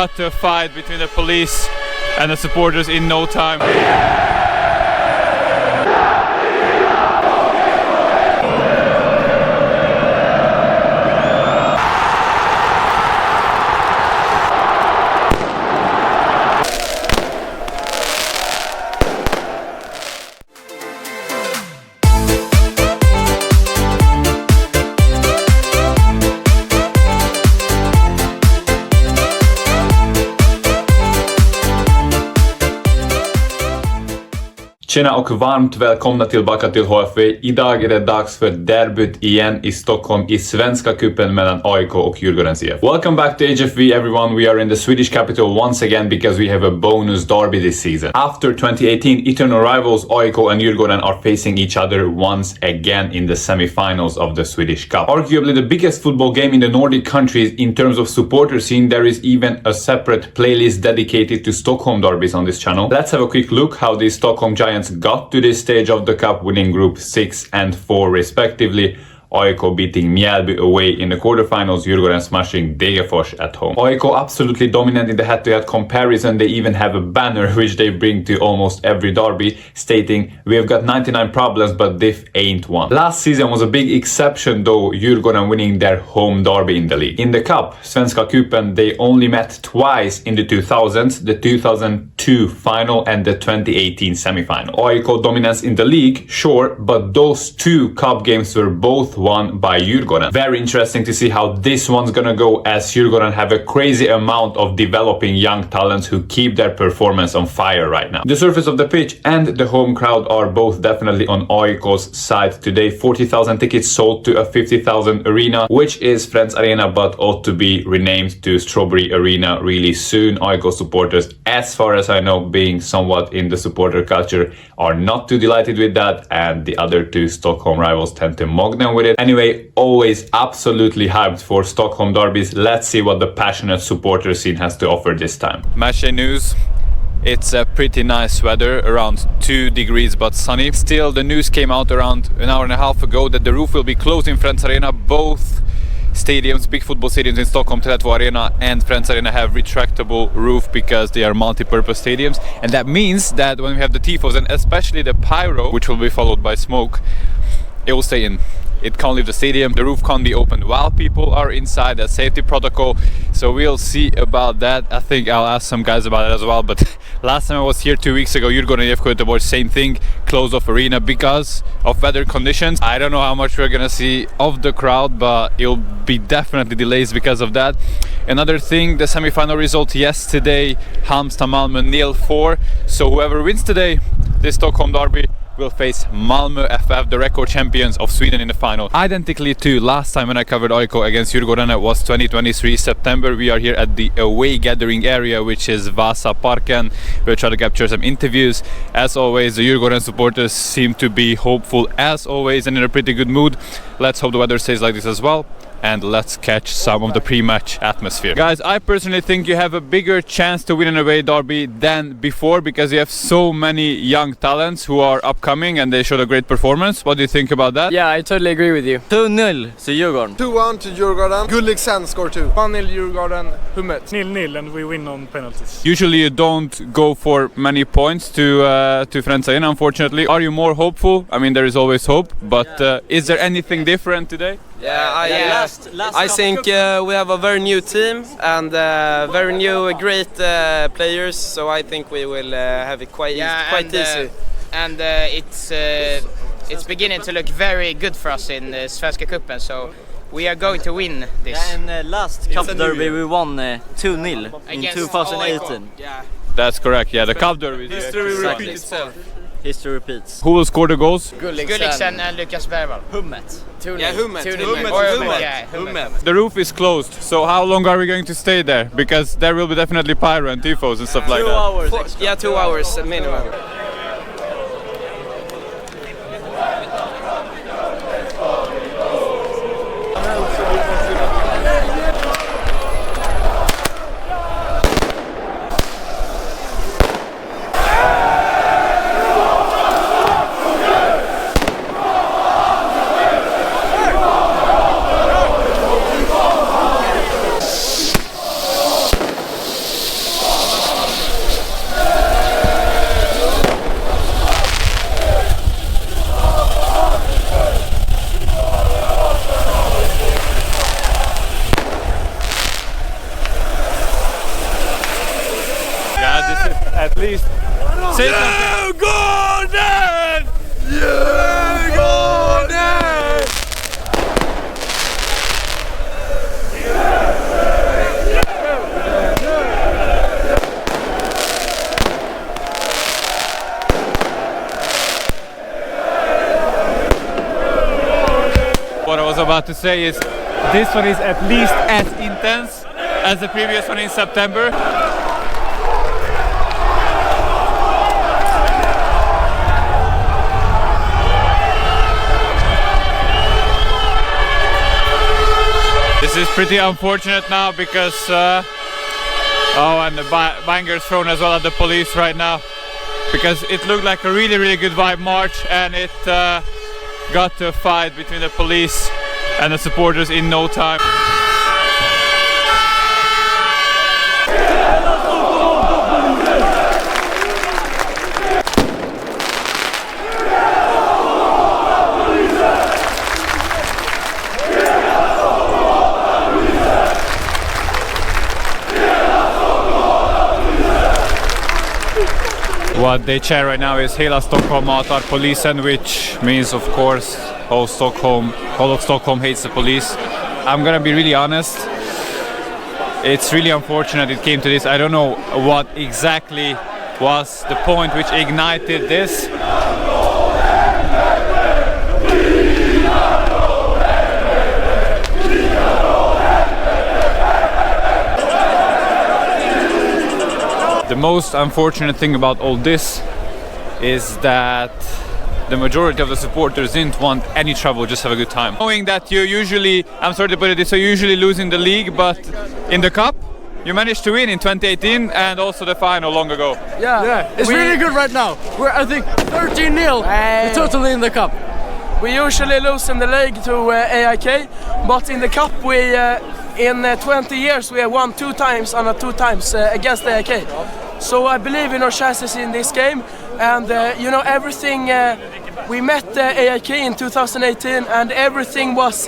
got to a fight between the police and the supporters in no time. Tjena och varmt välkomna tillbaka till HFV. Idag är det dags för derbyt igen i Stockholm i Svenska Cupen mellan AIK och Djurgårdens IF. Welcome back to HFV everyone. We are in the Swedish capital once again because we have a bonus derby this season. After 2018, eternal rivals AIK and Djurgården are facing each other once again in the semi-finals of the Swedish Cup. Arguably the biggest football game in the Nordic countries in terms of supporter scene, there is even a separate playlist dedicated to Stockholm derbies on this channel. Let's have a quick look how these Stockholm Giants got to this stage of the cup, winning group 6 and 4 respectively. AIK beating Mjällby away in the quarterfinals, Djurgården smashing Degerfors at home. AIK absolutely dominant in the head-to-head comparison. They even have a banner which they bring to almost every derby stating, "We have got 99 problems but diff ain't one." Last season was a big exception though, Djurgården winning their home derby in the league. In the cup, Svenska Cupen, they only met twice in the 2000s, the 2002 final and the 2018 semi-final. AIK dominance in the league, sure, but those two cup games were both won by Djurgården. Very interesting to see how this one's gonna go, as Djurgården have a crazy amount of developing young talents who keep their performance on fire right now. The surface of the pitch and the home crowd are both definitely on AIK's side today. 40,000 tickets sold to a 50,000 arena, which is Friends Arena but ought to be renamed to Strawberry Arena really soon. AIK supporters, as far as I know, being somewhat in the supporter culture, are not too delighted with that, and the other two Stockholm rivals tend to mock them with it. Anyway, always absolutely hyped for Stockholm derbies. Let's see what the passionate supporter scene has to offer this time. Match day news. It's a pretty nice weather, around 2 degrees but sunny. Still, the news came out around an hour and a half ago that the roof will be closed in Friends Arena. Both stadiums, big football stadiums in Stockholm, Tele2 Arena and Friends Arena, have retractable roof because they are multi-purpose stadiums. And that means that when we have the tifos, and especially the pyro, which will be followed by smoke, it will stay in. It can't leave the stadium. The roof can't be opened while people are inside. That safety protocol. So we'll see about that. I think I'll ask some guys about it as well. But last time I was here 2 weeks ago, Djurgården IFK Göteborg, same thing, closed off arena because of weather conditions. I don't know how much we're gonna see of the crowd, but it'll be definitely delays because of that. Another thing, the semi-final result yesterday, Halmstad Malmö 0-4. So whoever wins today, this Stockholm derby, will face Malmö FF, the record champions of Sweden, in the final. Identically to last time when I covered AIK against Djurgården, it was 2023 September. We are here at the away gathering area, which is Vasaparken. We'll try to capture some interviews. As always, the Djurgården supporters seem to be hopeful as always and in a pretty good mood. Let's hope the weather stays like this as well. And let's catch some of the pre-match atmosphere. Guys, I personally think you have a bigger chance to win an away derby than before because you have so many young talents who are upcoming and they showed a great performance. What do you think about that? Yeah, I totally agree with you. 2-0 to Djurgården. 2-1 to Djurgården. Gulliksen score 2. 1-0 Djurgården. Hummet. 0-0 and we win on penalties. Usually you don't go for many points to Friends Arena, unfortunately. Are you more hopeful? I mean, there is always hope, but is there anything different today? I think we have a very new team and very new great players, so I think we will have it quite easy. And it's beginning to look very good for us in Svenska Cupen, so we are going to win this. Yeah, in the last Cup derby we won 2-0 in 2018. Yeah. That's correct, yeah, the Cup derby. History repeats itself. History repeats. Who will score the goals? Gulliksen and Lukas Bergvall. Hummet. Hummet. The roof is closed, so how long are we going to stay there? Because there will be definitely pyro and tifos and stuff like that. 2 hours. 2 hours minimum. at least. Say Djurgården! Djurgården! What I was about to say is this one is at least as intense as the previous one in September. This is pretty unfortunate now because and the bangers thrown as well at the police right now, because it looked like a really good vibe march, and it got to a fight between the police and the supporters in no time. What they chant right now is Hela Stockholm hatar polisen, which means, of course, all of Stockholm hates the police. I'm gonna be really honest, it's really unfortunate it came to this. I don't know what exactly was the point which ignited this. The most unfortunate thing about all this is that the majority of the supporters didn't want any trouble, just have a good time. Knowing that you usually, I'm sorry to put it this way, you usually lose in the league, but in the cup, you managed to win in 2018 and also the final long ago. Yeah, it's really good right now. We're, I think, 13-0 totally in the cup. We usually lose in the league to AIK, but in the cup we, in 20 years, we have won 2 times and 2 times against AIK. So I believe in our chances in this game, and you know, everything. We met AIK in 2018, and everything was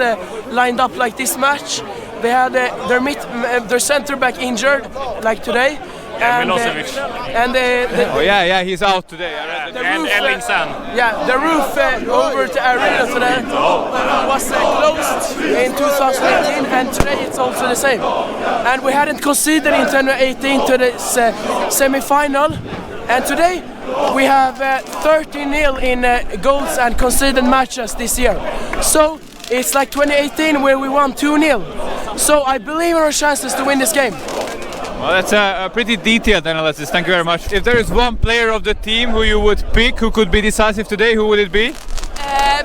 lined up like this match. They had their center back injured, like today. And, oh yeah, he's out today. The roof over to arena today was closed in 2018, and today it's also the same. And we hadn't conceded in 2018 to the semi-final, and today we have 13-0 in goals and conceded matches this year. So it's like 2018 where we won 2-0. So I believe in our chances to win this game. Well, that's a pretty detailed analysis, thank you very much. If there is one player of the team who you would pick who could be decisive today, who would it be?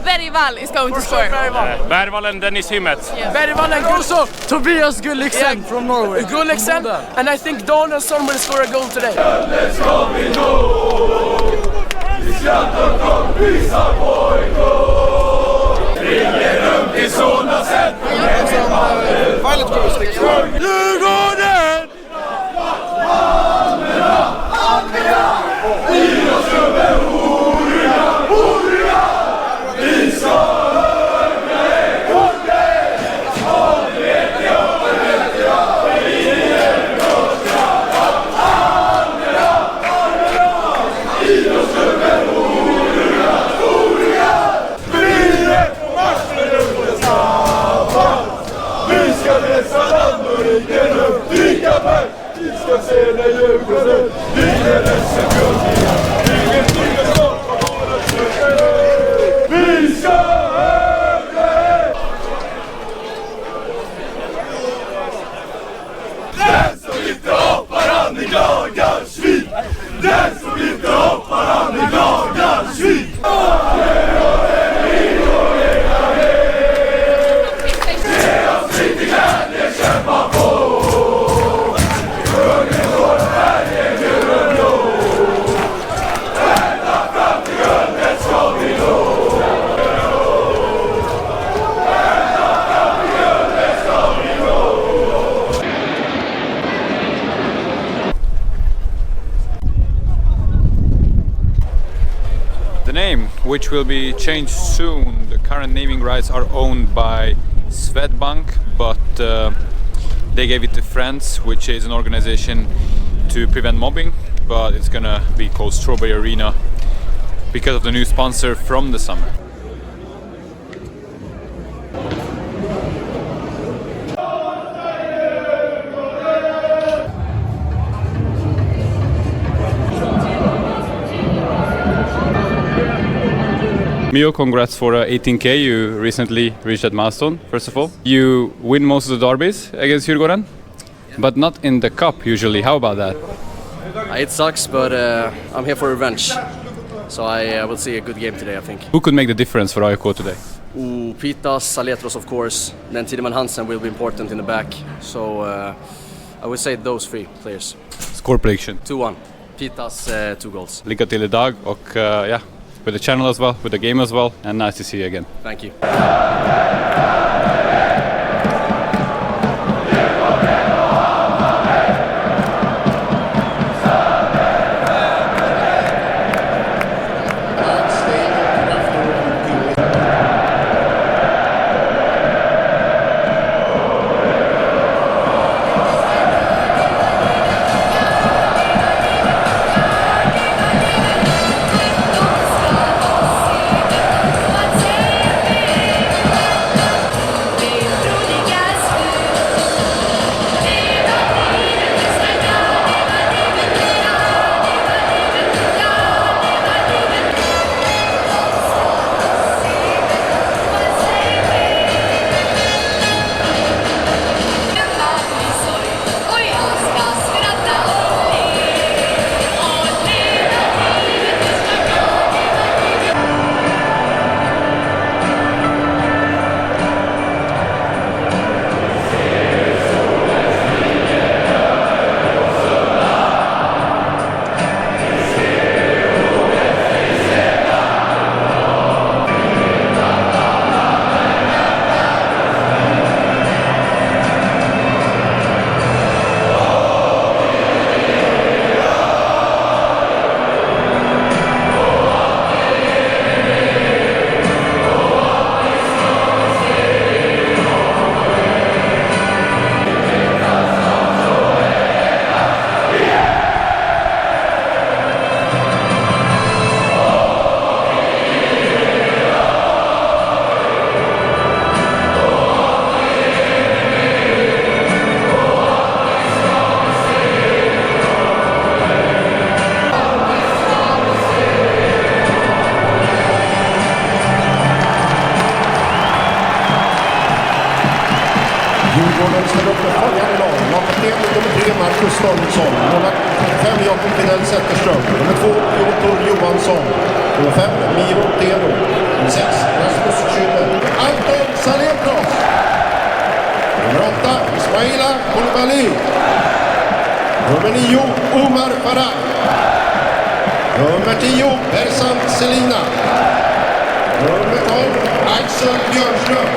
Bergvall is going to score. Bergvall and Dennis Hymmet. Yeah. Bergvall and also Tobias Gulliksen from Norway. Gulliksen, and I think Danielsson will score a goal today. Djurgården! Which will be changed soon. The current naming rights are owned by Swedbank, but they gave it to Friends, which is an organization to prevent mobbing. but it's gonna be called Strawberry Arena because of the new sponsor from the summer. Mio, congrats for 18K. You recently reached that milestone, first of all. You win most of the derbies against Djurgården, but not in the cup usually. How about that? It sucks, but I'm here for revenge. So I will see a good game today, I think. Who could make the difference for AIK today? Pitas, Saletros, of course. Then Tideman Hansen will be important in the back. So I would say those three players. Score prediction? 2-1. Pitas, 2 goals. Lycka till idag och yeah, with the channel as well, with the game as well, and nice to see you again. Thank you. Djurgården ställer upp med följande lag. Lagkapten nummer 3 Marcus Stormsson. Målvakt 5 Jakob Fidel Zetterström. Nummer 2 Piotr Johansson. Nummer 5 Miro Teno. Nummer 6 Rasmus Schüller. Anton Saletros. Nummer 8 Ismaila Koulibaly. Nummer 9 Omar Farah. Nummer 10 Bersant Selina. Nummer 12 Axel Björnström.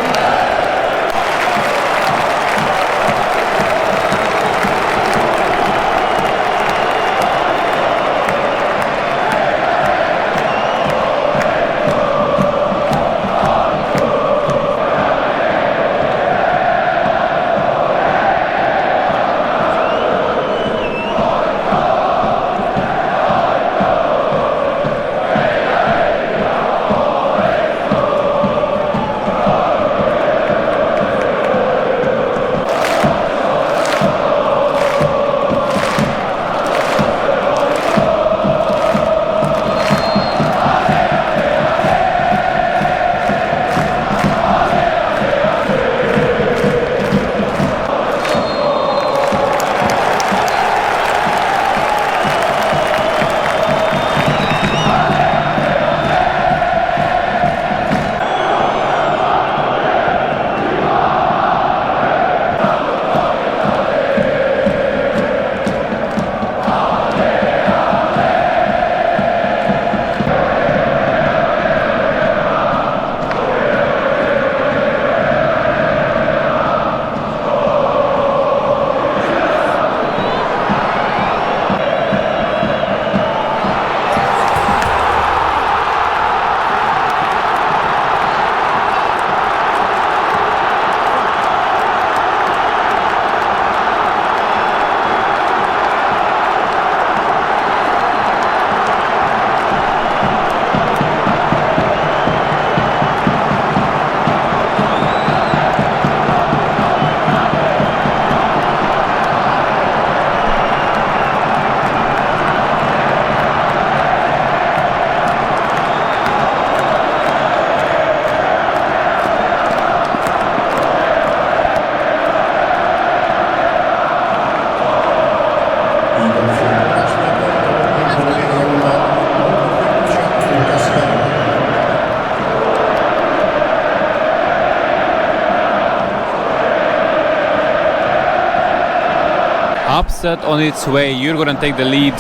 set on its way. Djurgården take the lead.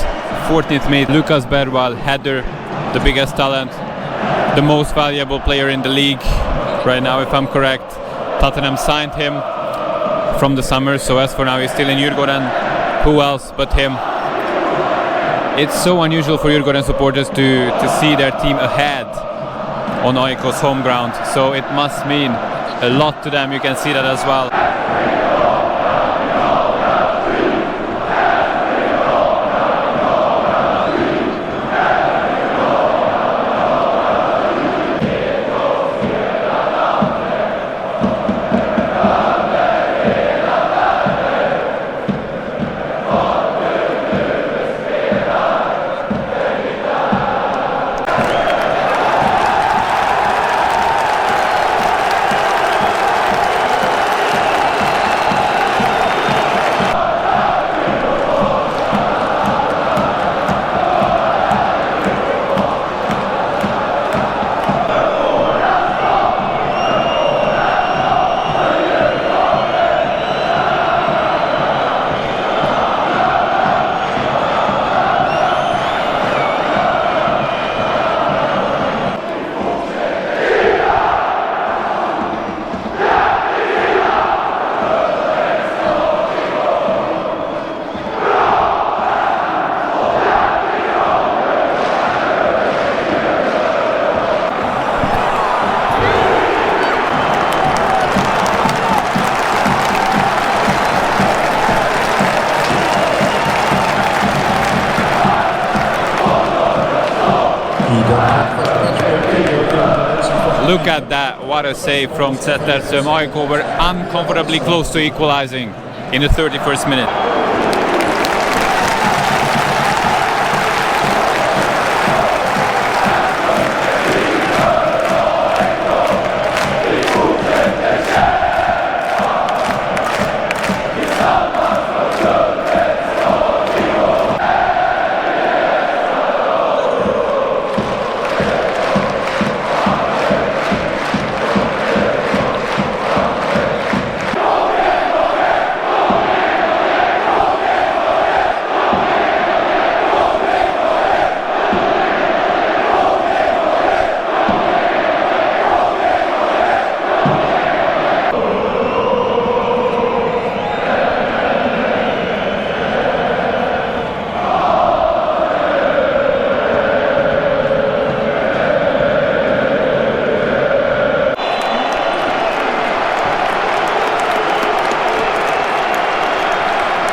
14th minute, Lucas Bergvall, header, the biggest talent, the most valuable player in the league right now, if I'm correct. Tottenham signed him from the summer, so as for now he's still in Djurgården. Who else but him? It's so unusual for Djurgården supporters to see their team ahead on AIK's home ground, so it must mean a lot to them. You can see that as well. Look at that, what a save from Zetterström. AIK were uncomfortably close to equalizing in the 31st minute.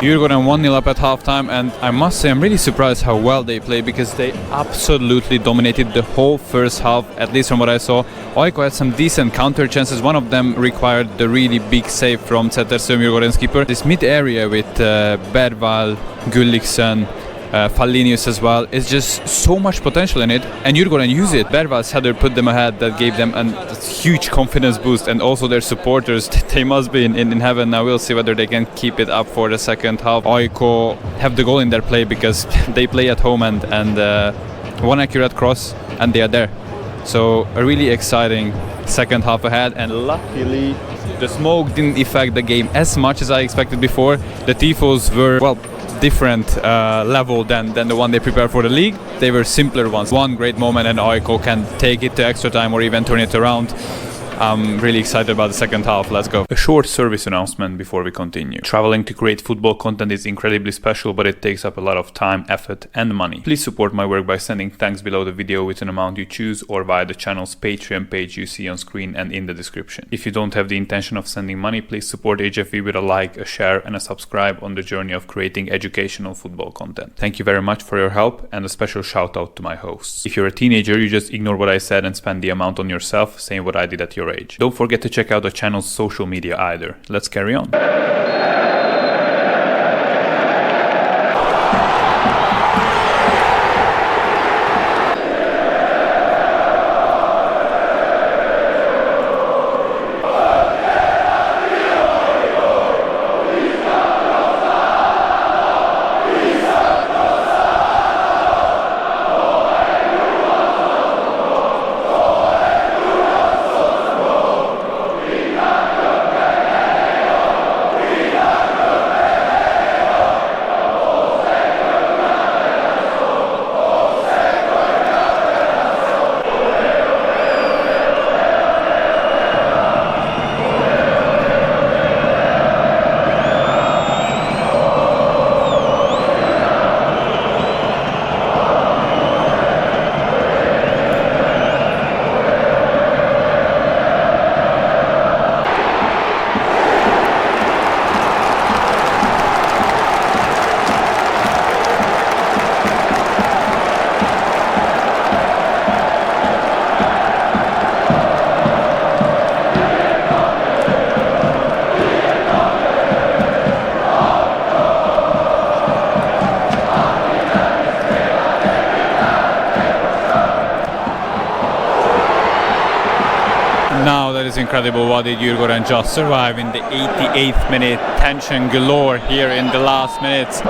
Djurgården 1-0 up at halftime, and I must say I'm really surprised how well they played, because they absolutely dominated the whole first half, at least from what I saw. AIK had some decent counter chances. One of them required the really big save from Zetterström, Djurgården's keeper. This mid area with Bergvall, Gulliksen, Fallinius as well, is just so much potential in it, and Djurgården use it. Bergvall's header put them ahead, that gave them a huge confidence boost, and also their supporters, they must be in heaven now. We'll see whether they can keep it up for the second half. AIK have the goal in their play because they play at home, and one accurate cross and they are there. So a really exciting second half ahead, and luckily the smoke didn't affect the game as much as I expected before. The tifos were, well, different level than the one they prepared for the league. They were simpler ones. One great moment and AIK can take it to extra time or even turn it around. I'm really excited about the second half. Let's go. A short service announcement before we continue. Traveling to create football content is incredibly special, but it takes up a lot of time, effort and money. Please support my work by sending thanks below the video with an amount you choose, or via the channel's Patreon page you see on screen and in the description. If you don't have the intention of sending money, please support HFV with a like, a share and a subscribe on the journey of creating educational football content. Thank you very much for your help, and a special shout out to my hosts. If you're a teenager, you just ignore what I said and spend the amount on yourself, same what I did at your age. Don't forget to check out the channel's social media either. Let's carry on. incredible. What did Djurgården just survive in the 88th minute? Tension galore here in the last minutes.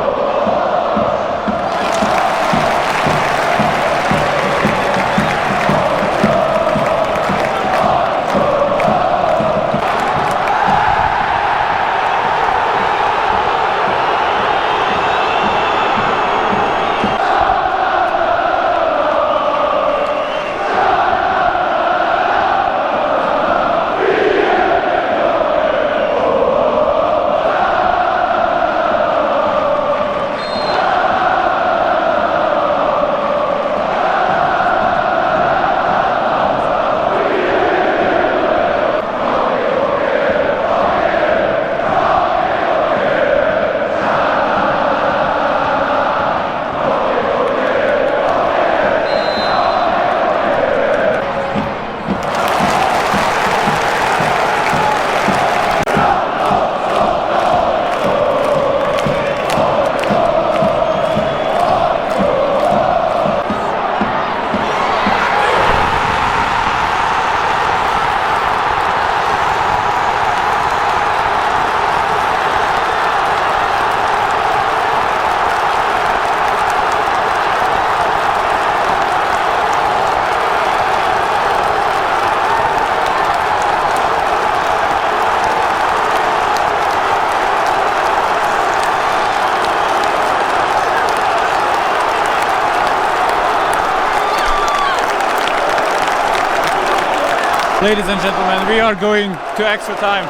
Ladies and gentlemen, we are going to extra time.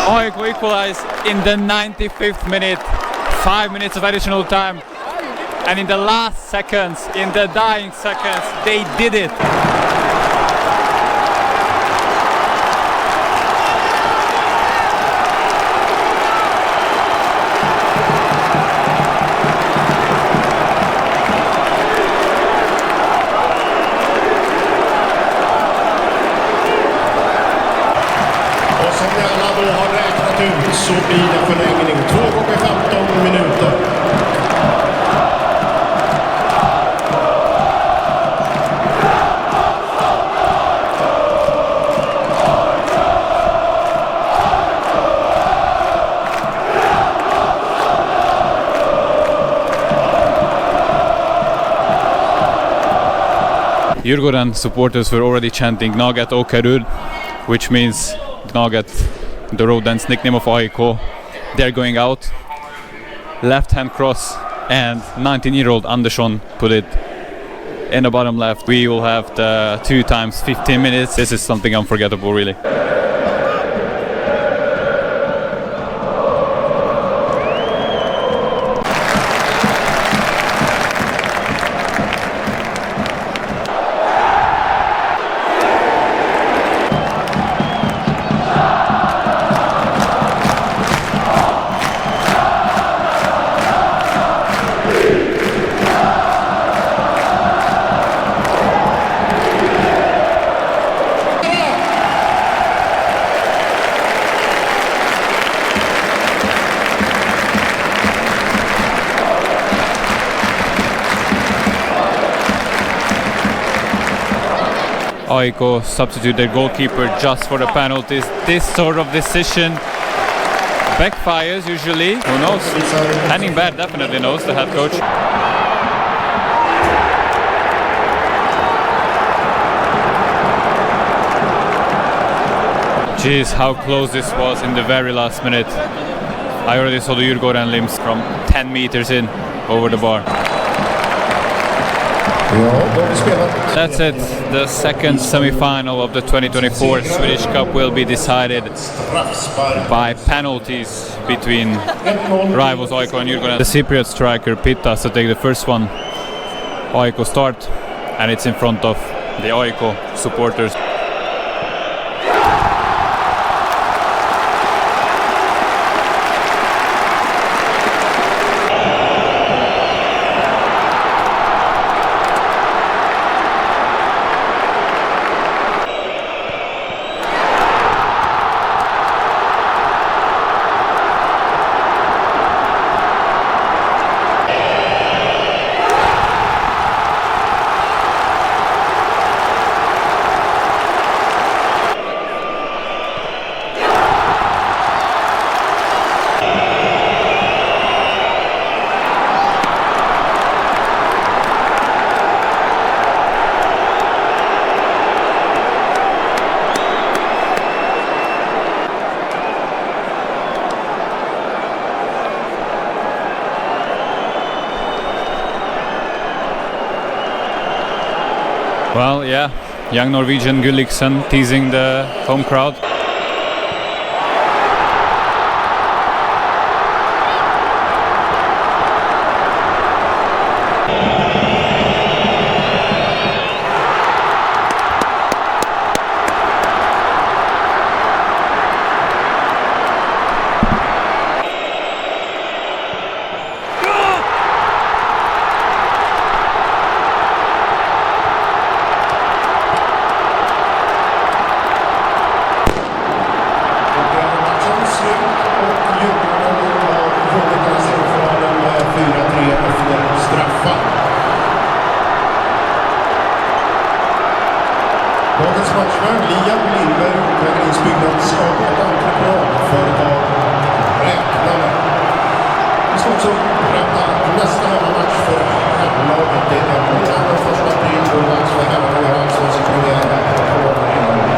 AIK equalized in the 95th minute, 5 minutes of additional time. And in the last seconds, in the dying seconds, they did it. Så blir det förlängning 2 gånger 15 minuter. Djurgården supporters were already chanting Gnaget AIK-DJURGÅRDEN, which means Gnaget, the road dance nickname of AIK. They're going out. Left hand cross, and 19-year-old Andersson put it in the bottom left. We will have the 2 times 15 minutes. This is something unforgettable, really. AIK substitute their goalkeeper just for the penalties. This sort of decision backfires usually. Who knows? Henning Berg definitely knows, the head coach. Jeez, how close this was in the very last minute. I already saw the Djurgården limbs from 10 meters in over the bar. That's it. The second semi-final of the 2024 Swedish Cup will be decided by penalties between rivals AIK and Djurgården. The Cypriot striker Pittas to take the first one. AIK start, and it's in front of the AIK supporters. Well, yeah, young Norwegian Gulliksen teasing the home crowd. Dagens matchvärd Liam Lindberg, utvecklingsbyggnadsavdelning Entreprenadföretag räknar med. Vi ska också berätta nästa hemmamatch för herrlaget. Det är den 1 april och dags för herrarna att göra allsvensk premiär.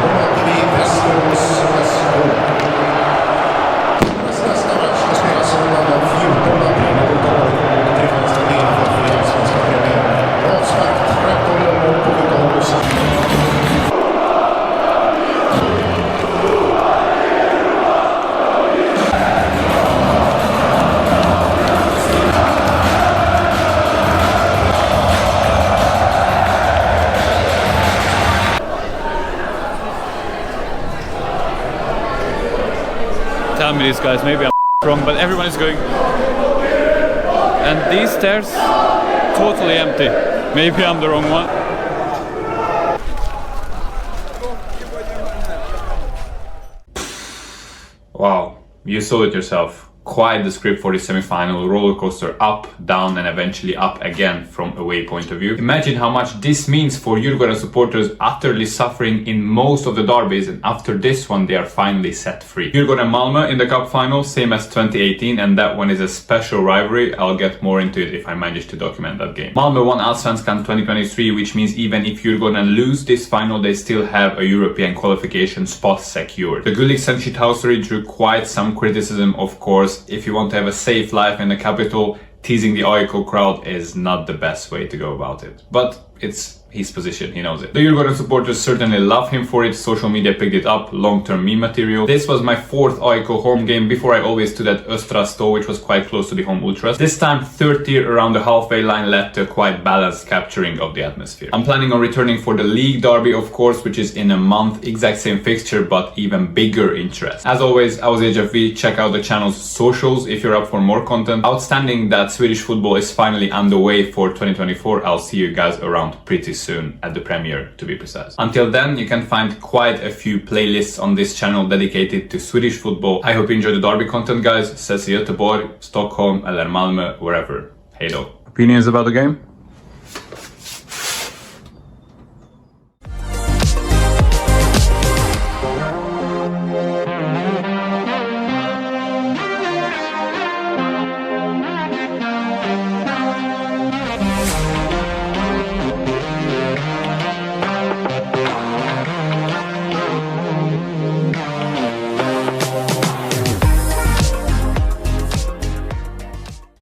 Då möter vi Västerås SK. Nästa match ska spelas söndagen den 14 april och då är det Kristianstad delför för allsvenska premiär. Avspark 13:00 på Gulliksen. Tell me these guys, maybe I'm wrong, but everyone is going. And these stairs, totally empty. Maybe I'm the wrong one. Wow, you saw it yourself. Quite the script for the semi-final, roller coaster up, down and eventually up again from away point of view. Imagine how much this means for Djurgården supporters utterly suffering in most of the derbies, and after this one they are finally set free. Djurgården Malmö in the cup final, same as 2018, and that one is a special rivalry. I'll get more into it if I manage to document that game. Malmö won Allsvenskan 2023, which means even if Djurgården lose this final they still have a European qualification spot secured. The Gulliksen shithousery drew quite some criticism, of course. If you want to have a safe life in the capital, teasing the AIK crowd is not the best way to go about it. But it's his position, he knows it. The Djurgården supporters certainly love him for it, social media picked it up, long-term meme material. This was my 4th AIK home game. Before I always stood at Östra Stå, which was quite close to the home ultras. This time 30 around the halfway line led to a quite balanced capturing of the atmosphere. I'm planning on returning for the league derby, of course, which is in a month, exact same fixture but even bigger interest. As always, I was HFV, check out the channel's socials if you're up for more content. Outstanding that Swedish football is finally underway for 2024. I'll see you guys around pretty soon at the premiere, to be precise. Until then, you can find quite a few playlists on this channel dedicated to Swedish football. I hope you enjoy the derby content, guys. Ses i Göteborg, Stockholm eller Malmö, wherever. Hej då. Opinions about the game?